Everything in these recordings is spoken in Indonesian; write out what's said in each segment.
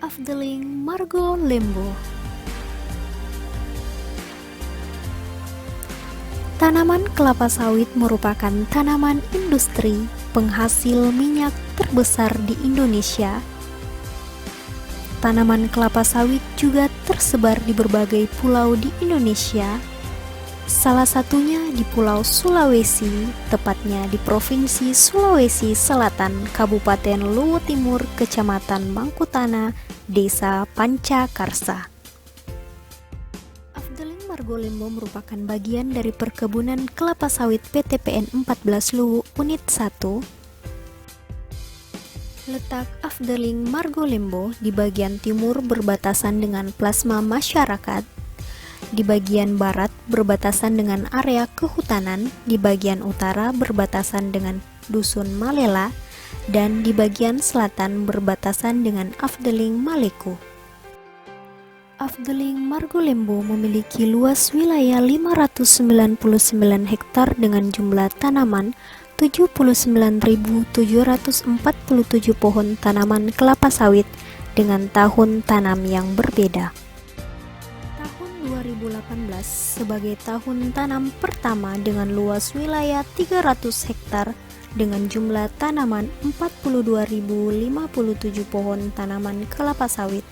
Afdeling Margo Lembo. Tanaman kelapa sawit merupakan tanaman industri penghasil minyak terbesar di Indonesia. Tanaman kelapa sawit juga tersebar di berbagai pulau di Indonesia, salah satunya di Pulau Sulawesi, tepatnya di Provinsi Sulawesi Selatan, Kabupaten Luwu Timur, Kecamatan Mangkutana, Desa Pancakarsa. Afdeling Margo Lembo merupakan bagian dari perkebunan kelapa sawit PT PN 14 Luwu Unit 1. Letak Afdeling Margo Lembo di bagian timur berbatasan dengan plasma masyarakat, di bagian barat berbatasan dengan area kehutanan, di bagian utara berbatasan dengan Dusun Malela, dan di bagian selatan berbatasan dengan Afdeling Maleku. Afdeling Margo Lembo memiliki luas wilayah 599 hektar dengan jumlah tanaman 79.747 pohon tanaman kelapa sawit dengan tahun tanam yang berbeda. Tahun 2018 sebagai tahun tanam pertama dengan luas wilayah 300 hektar dengan jumlah tanaman 42.057 pohon tanaman kelapa sawit.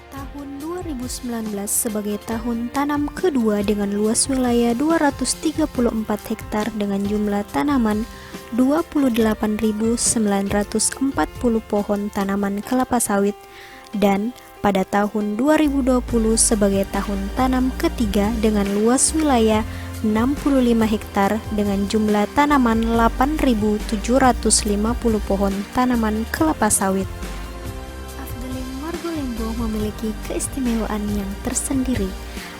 Tahun 2019 sebagai tahun tanam kedua dengan luas wilayah 234 hektar dengan jumlah tanaman 28.940 pohon tanaman kelapa sawit, dan pada tahun 2020 sebagai tahun tanam ketiga dengan luas wilayah 65 hektar dengan jumlah tanaman 8.750 pohon tanaman kelapa sawit. Afdeling Margo Lembo memiliki keistimewaan yang tersendiri.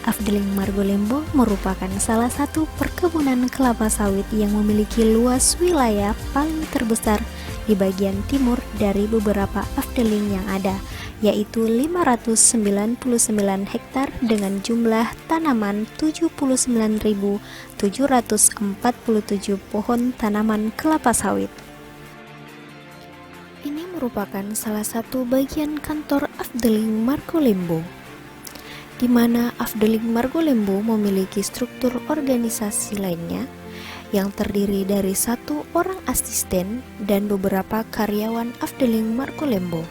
Afdeling Margo Lembo merupakan salah satu perkebunan kelapa sawit yang memiliki luas wilayah paling terbesar di bagian timur dari beberapa afdeling yang ada, yaitu 599 hektar dengan jumlah tanaman 79.747 pohon tanaman kelapa sawit. Ini merupakan salah satu bagian kantor Afdeling Margo Lembo, di mana Afdeling Margo Lembo memiliki struktur organisasi lainnya yang terdiri dari 1 orang asisten dan beberapa karyawan Afdeling Margo Lembo.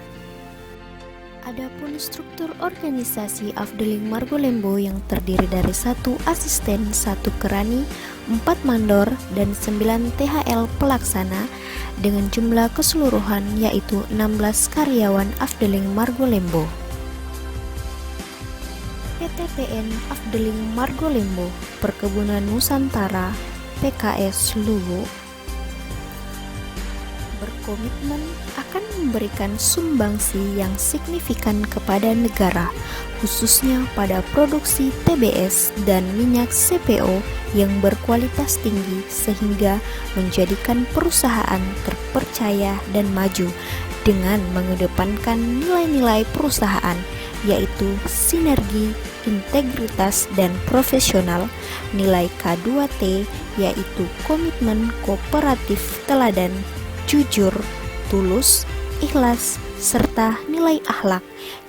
Adapun struktur organisasi Afdeling Margo Lembo yang terdiri dari 1 asisten, 1 kerani, 4 mandor, dan 9 THL pelaksana dengan jumlah keseluruhan yaitu 16 karyawan Afdeling Margo Lembo. PT PN Afdeling Margo Lembo Perkebunan Nusantara PKS Luwu berkomitmen akan memberikan sumbangsi yang signifikan kepada negara, khususnya pada produksi TBS dan minyak CPO yang berkualitas tinggi sehingga menjadikan perusahaan terpercaya dan maju dengan mengedepankan nilai-nilai perusahaan, yaitu sinergi, integritas, dan profesional, nilai K2T, yaitu komitmen, kooperatif, teladan, jujur, tulus, ikhlas, serta nilai akhlak,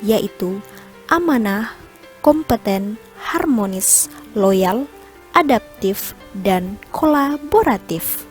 yaitu amanah, kompeten, harmonis, loyal, adaptif, dan kolaboratif.